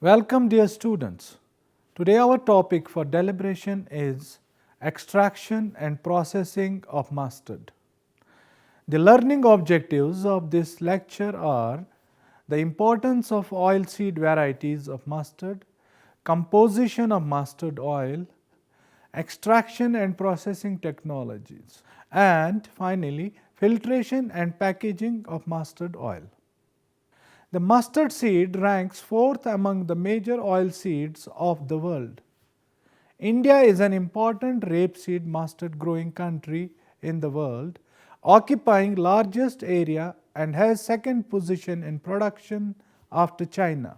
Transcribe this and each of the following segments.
Welcome, dear students. Today our topic for deliberation is extraction and processing of mustard. The learning objectives of this lecture are the importance of oilseed varieties of mustard, composition of mustard oil, extraction and processing technologies, and finally filtration and packaging of mustard oil. The mustard seed ranks fourth among the major oil seeds of the world. India is an important rapeseed mustard growing country in the world, occupying largest area and has second position in production after China.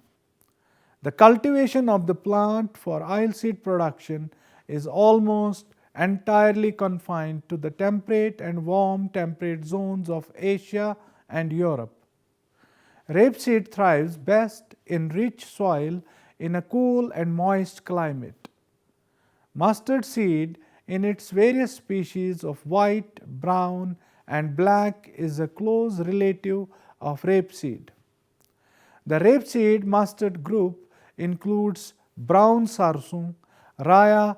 The cultivation of the plant for oilseed production is almost entirely confined to the temperate and warm temperate zones of Asia and Europe. Rapeseed thrives best in rich soil in a cool and moist climate. Mustard seed in its various species of white, brown, and black is a close relative of rapeseed. The rapeseed mustard group includes brown sarson, raya,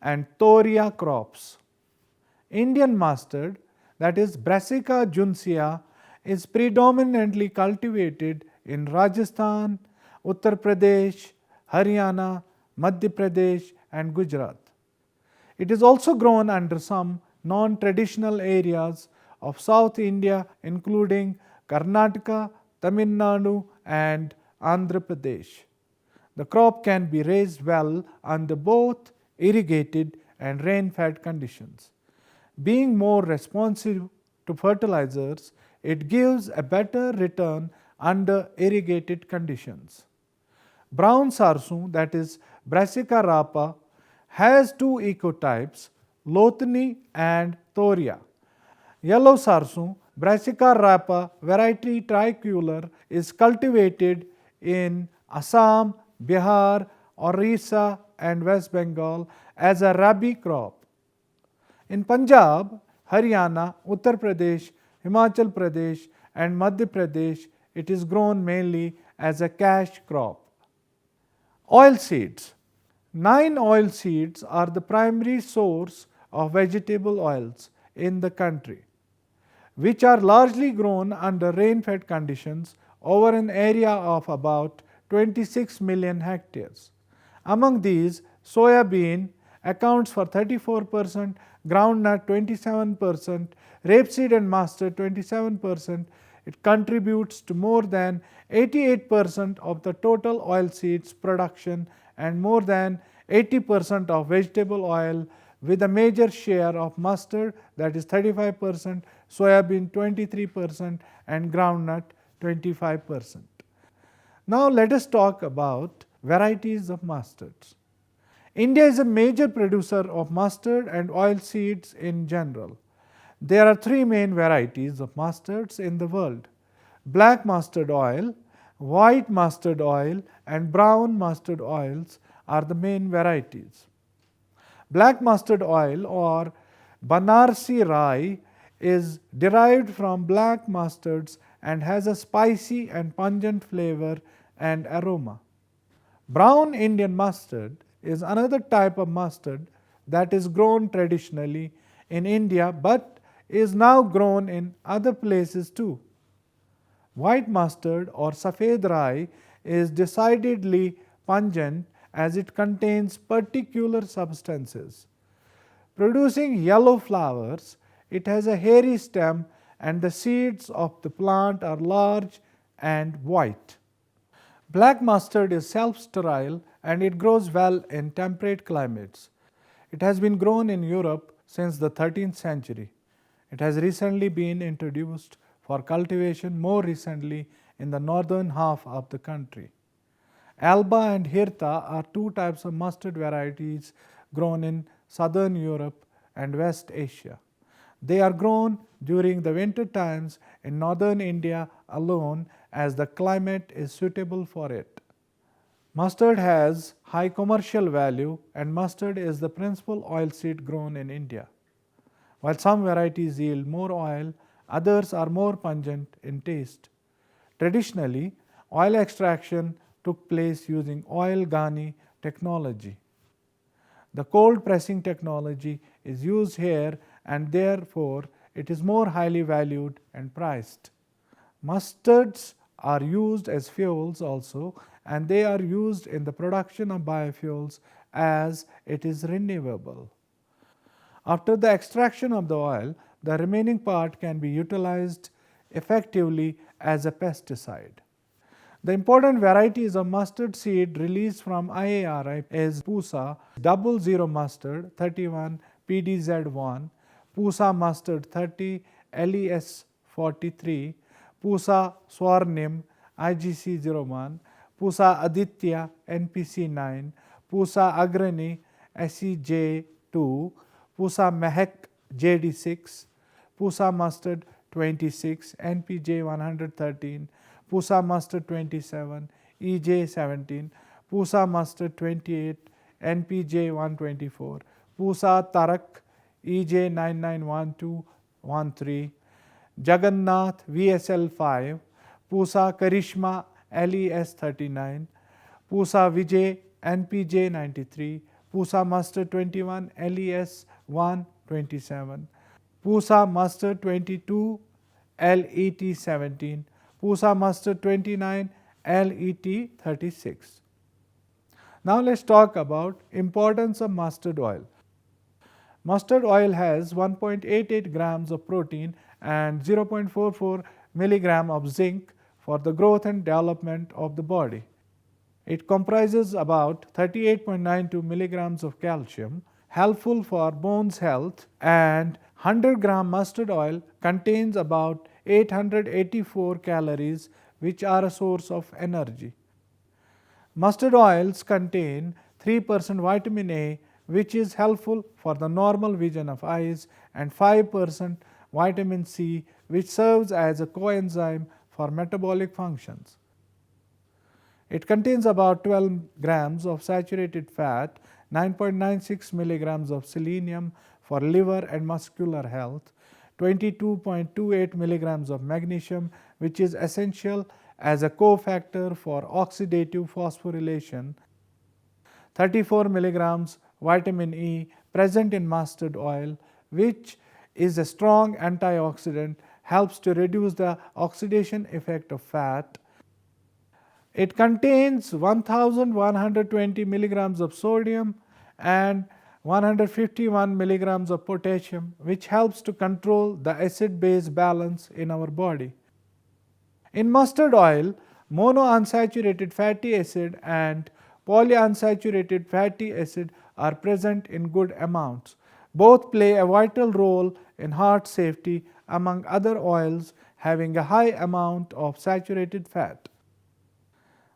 and thoria crops. Indian mustard, that is Brassica juncea, is predominantly cultivated in Rajasthan, Uttar Pradesh, Haryana, Madhya Pradesh, and Gujarat. It is also grown under some non-traditional areas of South India, including Karnataka, Tamil Nadu, and Andhra Pradesh. The crop can be raised well under both irrigated and rain-fed conditions. Being more responsive to fertilizers, it gives a better return under irrigated conditions. Brown sarson, that is Brassica rapa, has two ecotypes, Lothni and Thoria. Yellow sarson, Brassica rapa variety tricolor, is cultivated in Assam, Bihar, Orissa, and West Bengal as a rabi crop. In Punjab, Haryana, Uttar Pradesh, Himachal Pradesh, and Madhya Pradesh, it is grown mainly as a cash crop. Oilseeds. 9 oilseeds are the primary source of vegetable oils in the country, which are largely grown under rain-fed conditions over an area of about 26 million hectares. Among these, soybean accounts for 34%, groundnut 27%, rapeseed and mustard 27%. It contributes to more than 88% of the total oilseeds production and more than 80% of vegetable oil, with a major share of mustard, that is 35%, soybean 23%, and groundnut 25%. Now let us talk about varieties of mustards. India is a major producer of mustard and oilseeds in general. There are 3 main varieties of mustards in the world: black mustard oil, white mustard oil, and brown mustard oils are the main varieties. Black mustard oil, or Banarsi rye, is derived from black mustards and has a spicy and pungent flavor and aroma. Brown Indian mustard is another type of mustard that is grown traditionally in India but is now grown in other places too. White mustard, or Safed rye, is decidedly pungent as it contains particular substances. Producing yellow flowers, it has a hairy stem and the seeds of the plant are large and white. Black mustard is self-sterile and it grows well in temperate climates. It has been grown in Europe since the 13th century. It has recently been introduced for cultivation more recently in the northern half of the country. Alba and Hirta are 2 types of mustard varieties grown in southern Europe and West Asia. They are grown during the winter times in northern India alone as the climate is suitable for it. Mustard has high commercial value and mustard is the principal oilseed grown in India. While some varieties yield more oil, others are more pungent in taste. Traditionally, oil extraction took place using oil ghani technology. The cold pressing technology is used here and therefore it is more highly valued and priced. Mustards are used as fuels also, and they are used in the production of biofuels as it is renewable. After the extraction of the oil, the remaining part can be utilized effectively as a pesticide. The important varieties of mustard seed released from IARI is Pusa, 00 mustard 31 PDZ1, Pusa mustard 30 LES 43, Pusa Swarnim IGC01, Pusa Aditya NPC9, Pusa Agrani SEJ2, Pusa Mehak JD6, Pusa mustard 26 NPJ 113, Pusa mustard 27 EJ17, Pusa mustard 28 NPJ 124, Pusa Tarak EJ 991213, Jagannath VSL 5, Pusa Karishma LES 39, Pusa Vijay NPJ 93, Pusa mustard 21 LES 127, Pusa mustard 22 LET 17, Pusa mustard 29 LET 36. Now let's talk about importance of mustard oil. Mustard oil has 1.88 grams of protein and 0.44 milligram of zinc for the growth and development of the body. It comprises about 38.92 milligrams of calcium, helpful for bones health, and 100 gram mustard oil contains about 884 calories, which are a source of energy. Mustard oils contain 3% vitamin A, which is helpful for the normal vision of eyes, and 5% vitamin C, which serves as a coenzyme for metabolic functions. It contains about 12 grams of saturated fat, 9.96 milligrams of selenium for liver and muscular health, 22.28 milligrams of magnesium, which is essential as a cofactor for oxidative phosphorylation, 34 milligrams vitamin E present in mustard oil, which is a strong antioxidant, helps to reduce the oxidation effect of fat. It contains 1120 milligrams of sodium and 151 milligrams of potassium, which helps to control the acid-base balance in our body. In mustard oil, monounsaturated fatty acid and polyunsaturated fatty acid are present in good amounts. Both play a vital role in heart safety, among other oils having a high amount of saturated fat.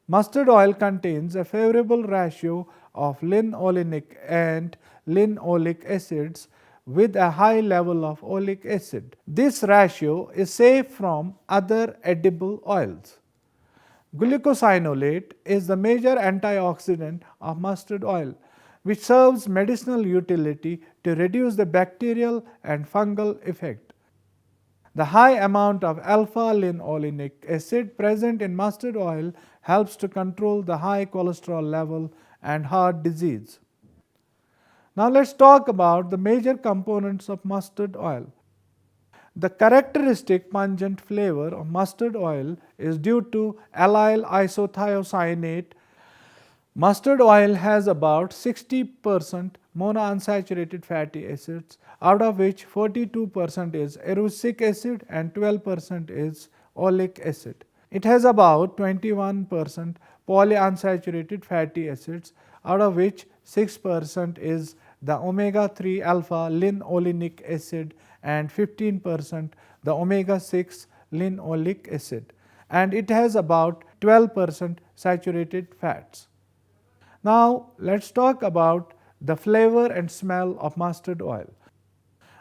Mustard oil contains a favorable ratio of linolenic and linoleic acids with a high level of oleic acid. This ratio is safe from other edible oils. Glucosinolate is the major antioxidant of mustard oil, which serves medicinal utility to reduce the bacterial and fungal effect. The high amount of alpha-linolenic acid present in mustard oil helps to control the high cholesterol level and heart disease. Now let's talk about the major components of mustard oil. The characteristic pungent flavor of mustard oil is due to allyl isothiocyanate. Mustard oil has about 60% monounsaturated fatty acids, out of which 42% is erucic acid and 12% is oleic acid. It has about 21% polyunsaturated fatty acids, out of which 6% is the omega-3 alpha linolenic acid and 15% the omega-6 linoleic acid, and it has about 12% saturated fats. Now let's talk about the flavor and smell of mustard oil.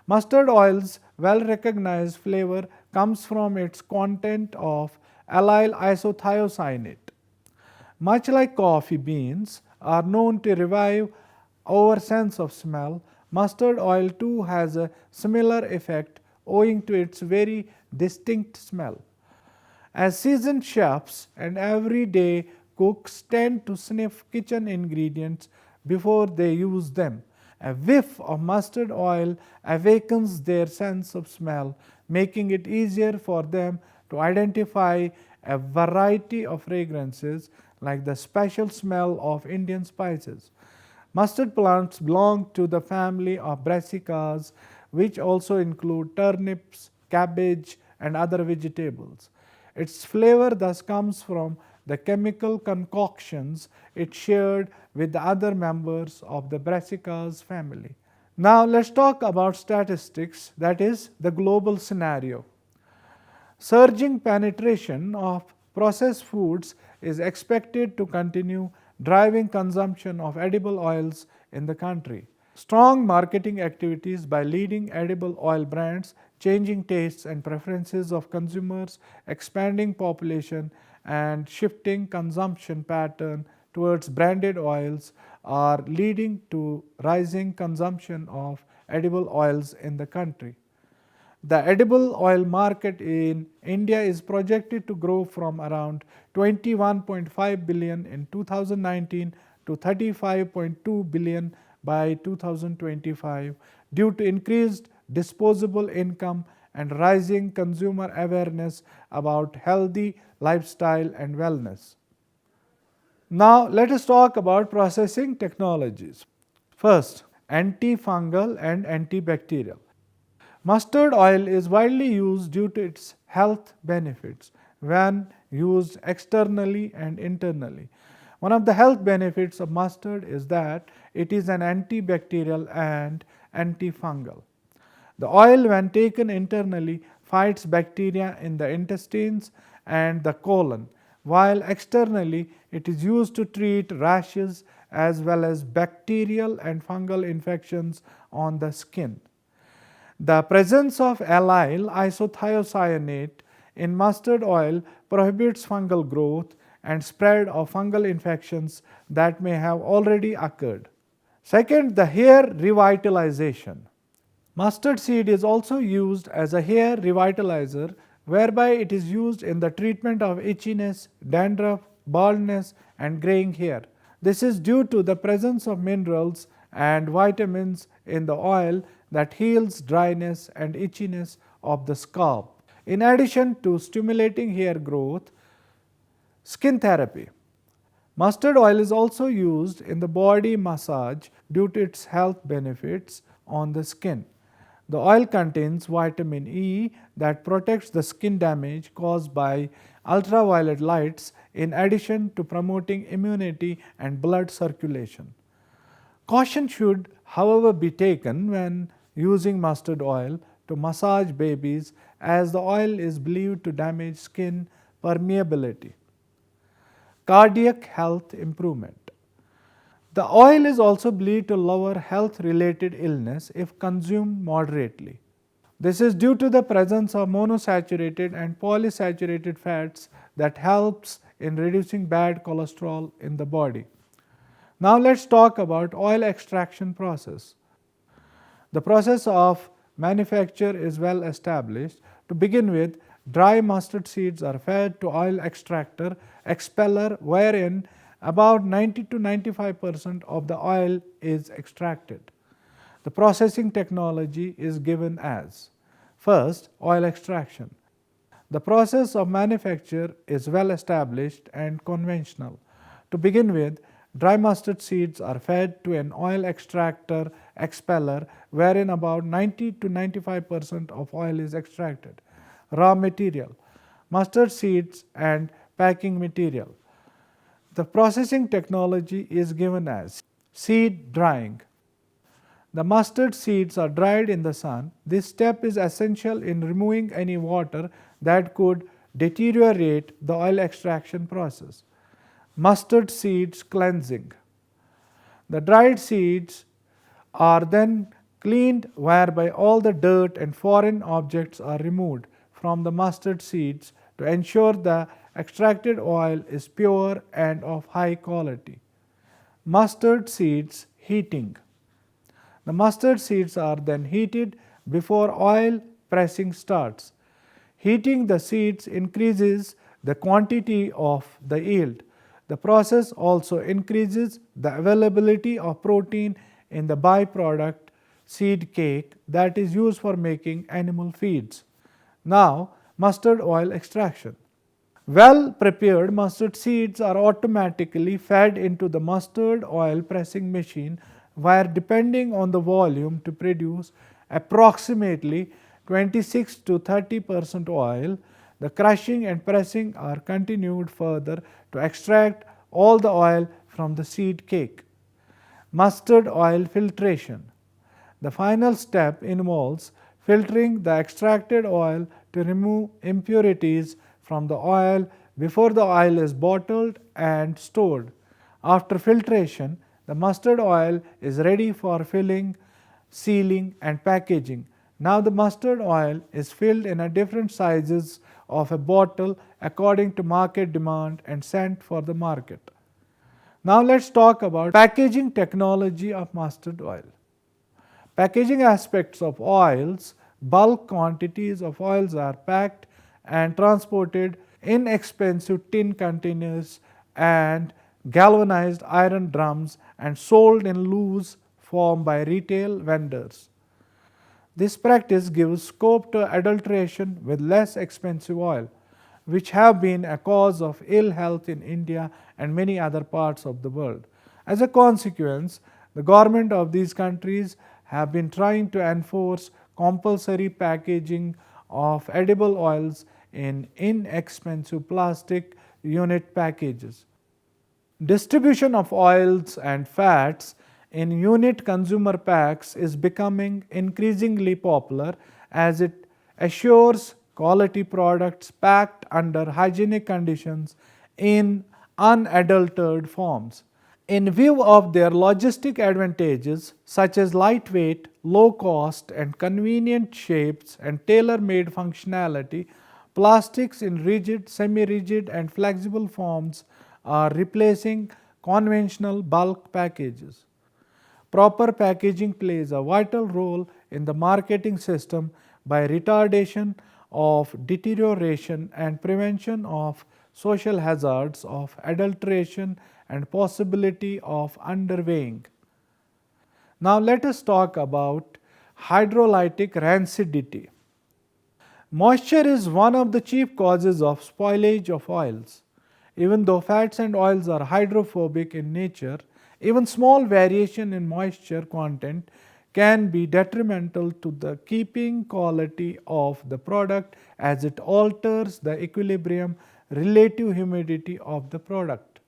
Mustard oil's well-recognized flavor comes from its content of allyl isothiocyanate. Much like coffee beans are known to revive our sense of smell, mustard oil too has a similar effect owing to its very distinct smell. As seasoned chefs and everyday cooks tend to sniff kitchen ingredients before they use them. A whiff of mustard oil awakens their sense of smell, making it easier for them to identify a variety of fragrances like the special smell of Indian spices. Mustard plants belong to the family of brassicas, which also include turnips, cabbage, and other vegetables. Its flavor thus comes from the chemical concoctions it shared with the other members of the brassicas family. Now let's talk about statistics, that is, the global scenario. Surging penetration of processed foods is expected to continue driving consumption of edible oils in the country. Strong marketing activities by leading edible oil brands, changing tastes and preferences of consumers, expanding population, and shifting consumption pattern towards branded oils are leading to rising consumption of edible oils in the country. The edible oil market in India is projected to grow from around 21.5 billion in 2019 to 35.2 billion by 2025 due to increased disposable income and rising consumer awareness about healthy lifestyle and wellness. Now let us talk about processing technologies. First, antifungal and antibacterial. Mustard oil is widely used due to its health benefits when used externally and internally. One of the health benefits of mustard is that it is an antibacterial and antifungal. The oil, when taken internally, fights bacteria in the intestines and the colon, while externally it is used to treat rashes as well as bacterial and fungal infections on the skin. The presence of allyl isothiocyanate in mustard oil prohibits fungal growth and spread of fungal infections that may have already occurred. Second, the hair revitalization. Mustard seed is also used as a hair revitalizer, whereby it is used in the treatment of itchiness, dandruff, baldness, and graying hair. This is due to the presence of minerals and vitamins in the oil that heals dryness and itchiness of the scalp. In addition to stimulating hair growth, skin therapy. Mustard oil is also used in the body massage due to its health benefits on the skin. The oil contains vitamin E that protects the skin damage caused by ultraviolet lights in addition to promoting immunity and blood circulation. Caution should, however, be taken when using mustard oil to massage babies, as the oil is believed to damage skin permeability. Cardiac health improvement. The oil is also believed to lower health-related illness if consumed moderately. This is due to the presence of monosaturated and polysaturated fats that helps in reducing bad cholesterol in the body. Now let's talk about oil extraction process. The process of manufacture is well established. To begin with, dry mustard seeds are fed to oil extractor expeller, wherein about 90 to 95% of the oil is extracted. The processing technology is given as: first, oil extraction. The process of manufacture is well established and conventional. To begin with, dry mustard seeds are fed to an oil extractor expeller, wherein about 90 to 95% of oil is extracted. Raw material: mustard seeds and packing material. The processing technology is given as seed drying. The mustard seeds are dried in the sun. This step is essential in removing any water that could deteriorate the oil extraction process. Mustard seeds cleansing. The dried seeds are then cleaned, whereby all the dirt and foreign objects are removed from the mustard seeds to ensure the extracted oil is pure and of high quality. Mustard seeds heating. The mustard seeds are then heated before oil pressing starts. Heating the seeds increases the quantity of the yield. The process also increases the availability of protein in the byproduct seed cake that is used for making animal feeds. Now, mustard oil extraction. Well prepared mustard seeds are automatically fed into the mustard oil pressing machine where, depending on the volume, to produce approximately 26 to 30% oil. The crushing and pressing are continued further to extract all the oil from the seed cake. Mustard oil filtration. The final step involves filtering the extracted oil to remove impurities from the oil before the oil is bottled and stored. After filtration, the mustard oil is ready for filling, sealing, and packaging. Now the mustard oil is filled in different sizes of a bottle according to market demand and sent for the market. Now let's talk about packaging technology of mustard oil. Packaging aspects of oils. Bulk quantities of oils are packed and transported in expensive tin containers and galvanized iron drums and sold in loose form by retail vendors. This practice gives scope to adulteration with less expensive oil, which have been a cause of ill health in India and many other parts of the world. As a consequence, the government of these countries have been trying to enforce compulsory packaging of edible oils in inexpensive plastic unit packages. Distribution of oils and fats in unit consumer packs is becoming increasingly popular as it assures quality products packed under hygienic conditions in unadulterated forms. In view of their logistic advantages such as lightweight, low cost, and convenient shapes and tailor-made functionality, plastics in rigid, semi-rigid, and flexible forms are replacing conventional bulk packages. Proper packaging plays a vital role in the marketing system by retardation of deterioration and prevention of social hazards of adulteration and possibility of underweighing. Now let us talk about hydrolytic rancidity. Moisture is one of the chief causes of spoilage of oils. Even though fats and oils are hydrophobic in nature, even small variation in moisture content can be detrimental to the keeping quality of the product as it alters the equilibrium relative humidity of the product.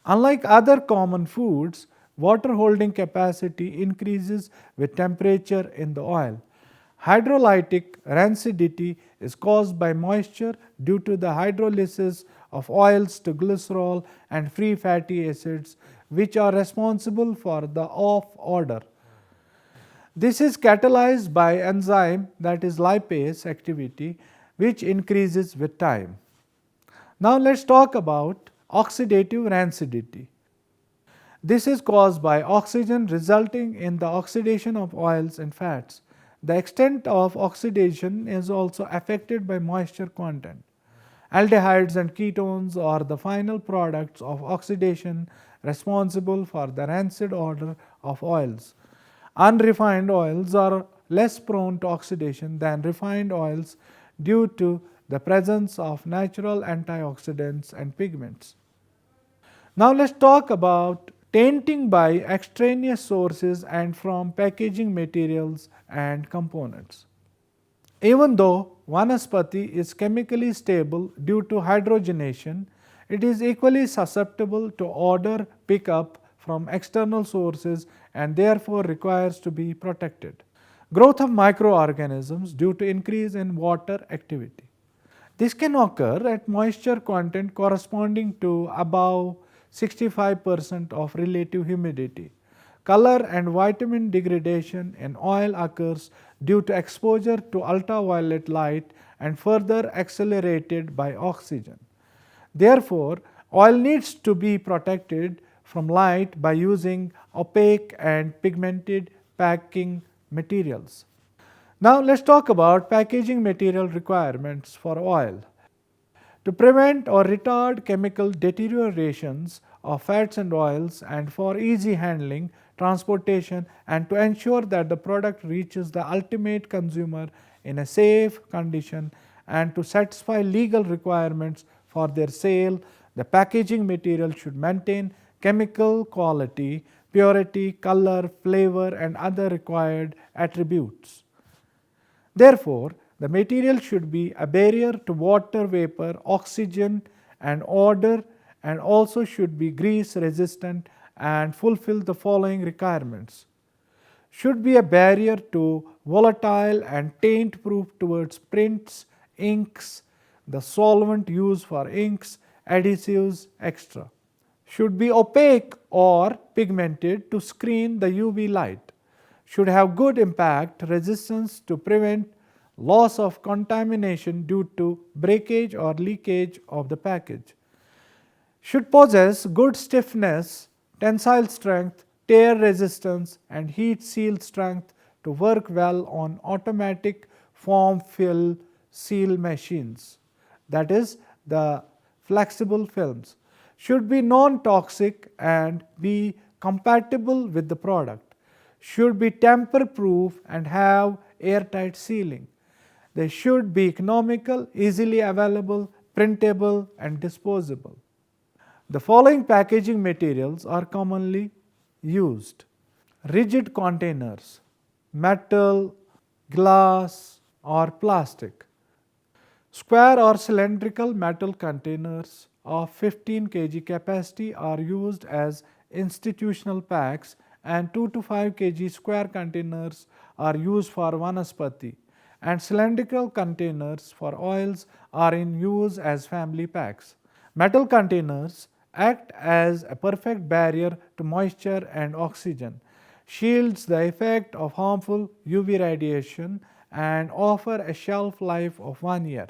Unlike other common foods, water holding capacity increases with temperature in the oil. Hydrolytic rancidity is caused by moisture due to the hydrolysis of oils to glycerol and free fatty acids, which are responsible for the off odor. This is catalyzed by enzyme, that is lipase activity, which increases with time. Now let's talk about oxidative rancidity. This is caused by oxygen resulting in the oxidation of oils and fats. The extent of oxidation is also affected by moisture content. Aldehydes and ketones are the final products of oxidation responsible for the rancid odor of oils. Unrefined oils are less prone to oxidation than refined oils due to the presence of natural antioxidants and pigments. Now let's talk about tainting by extraneous sources and from packaging materials and components. Even though vanaspati is chemically stable due to hydrogenation, it is equally susceptible to odor pickup from external sources and therefore requires to be protected. Growth of microorganisms due to increase in water activity. This can occur at moisture content corresponding to above 65% of relative humidity. Color and vitamin degradation in oil occurs due to exposure to ultraviolet light and further accelerated by oxygen. Therefore, oil needs to be protected from light by using opaque and pigmented packing materials. Now let's talk about packaging material requirements for oil. To prevent or retard chemical deteriorations of fats and oils, and for easy handling, transportation, and to ensure that the product reaches the ultimate consumer in a safe condition, and to satisfy legal requirements for their sale, the packaging material should maintain chemical quality, purity, color, flavor, and other required attributes. Therefore, the material should be a barrier to water vapor, oxygen, and odor, and also should be grease resistant and fulfill the following requirements: should be a barrier to volatile and taint proof towards prints, inks, the solvent used for inks, adhesives, etc. Should be opaque or pigmented to screen the UV light. Should have good impact resistance to prevent loss of contamination due to breakage or leakage of the package. Should possess good stiffness, tensile strength, tear resistance, and heat seal strength to work well on automatic form fill seal machines, that is, the flexible films. Should be non-toxic and be compatible with the product. Should be tamper proof and have airtight sealing. They should be economical, easily available, printable, and disposable. The following packaging materials are commonly used: rigid containers, metal, glass, or plastic. Square or cylindrical metal containers of 15 kg capacity are used as institutional packs, and 2 to 5 kg square containers are used for vanaspati, and cylindrical containers for oils are in use as family packs. Metal containers act as a perfect barrier to moisture and oxygen, shields the effect of harmful UV radiation, and offer a shelf life of 1 year.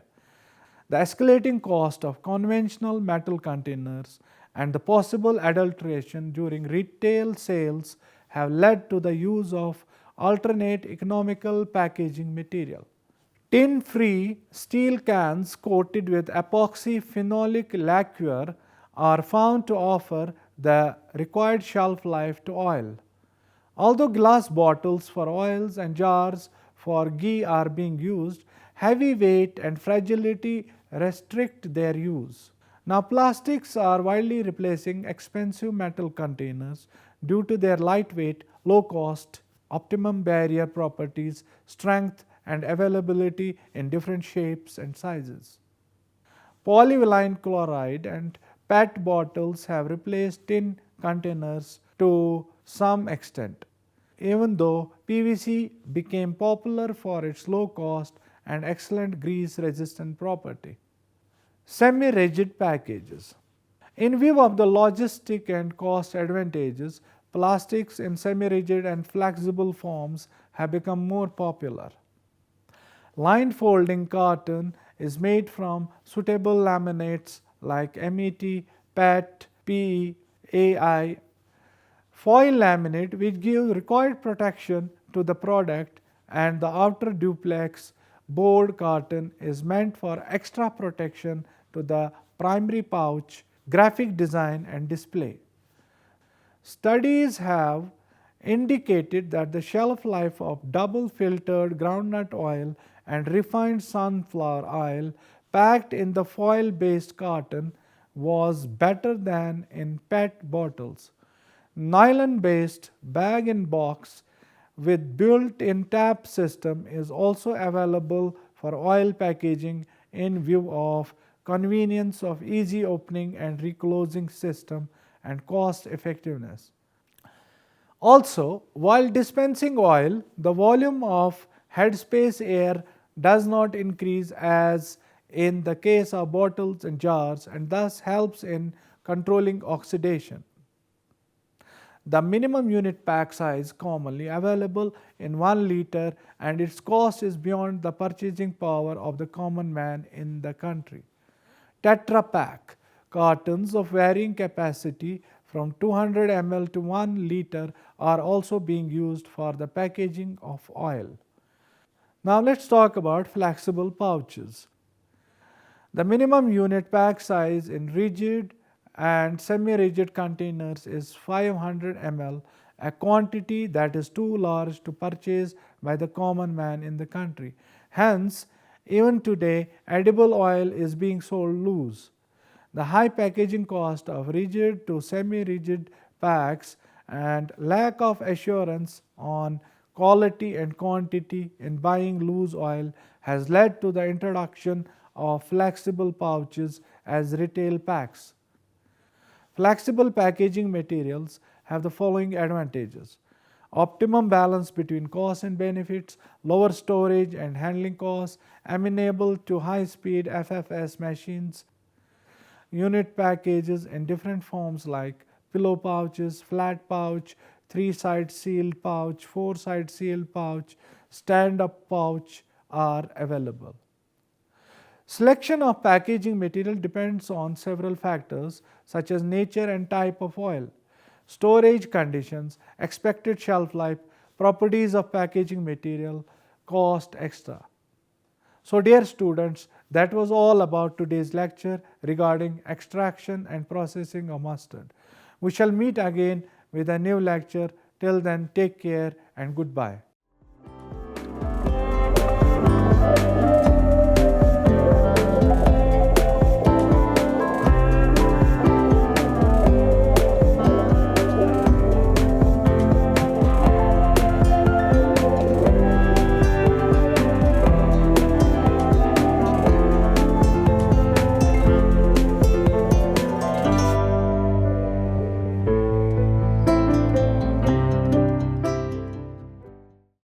The escalating cost of conventional metal containers and the possible adulteration during retail sales have led to the use of alternate economical packaging material. Tin-free steel cans coated with epoxy phenolic lacquer are found to offer the required shelf life to oil. Although glass bottles for oils and jars for ghee are being used, heavy weight and fragility restrict their use. Now, plastics are widely replacing expensive metal containers due to their lightweight, low cost, optimum barrier properties, strength, and availability in different shapes and sizes. Polyvinyl chloride and PET bottles have replaced tin containers to some extent, even though PVC became popular for its low cost and excellent grease resistant property. Semi-rigid packages. In view of the logistic and cost advantages, plastics in semi-rigid and flexible forms have become more popular. Lined folding carton is made from suitable laminates like MET, PET, PE, AI. Foil laminate which gives required protection to the product, and the outer duplex board carton is meant for extra protection to the primary pouch, graphic design, and display. Studies have indicated that the shelf life of double filtered groundnut oil and refined sunflower oil packed in the foil based carton was better than in PET bottles. Nylon based bag in box with built-in tap system is also available for oil packaging in view of convenience of easy opening and reclosing system and cost effectiveness. Also, while dispensing oil, the volume of headspace air does not increase as in the case of bottles and jars, and thus helps in controlling oxidation. The minimum unit pack size commonly available in 1 liter, and its cost is beyond the purchasing power of the common man in the country. Tetra Pak cartons of varying capacity from 200 ml to 1 liter are also being used for the packaging of oil. Now let's talk about flexible pouches. The minimum unit pack size in rigid and semi-rigid containers is 500 ml, a quantity that is too large to purchase by the common man in the country. Hence, even today, edible oil is being sold loose. The high packaging cost of rigid to semi-rigid packs and lack of assurance on quality and quantity in buying loose oil has led to the introduction of flexible pouches as retail packs. Flexible packaging materials have the following advantages: optimum balance between costs and benefits, lower storage and handling costs, amenable to high-speed FFS machines, unit packages in different forms like pillow pouches, flat pouch, 3-side sealed pouch, 4-side sealed pouch, stand-up pouch are available. Selection of packaging material depends on several factors such as nature and type of oil, storage conditions, expected shelf life, properties of packaging material, cost, etc. So dear students, that was all about today's lecture regarding extraction and processing of mustard. We shall meet again with a new lecture. Till then, take care and goodbye.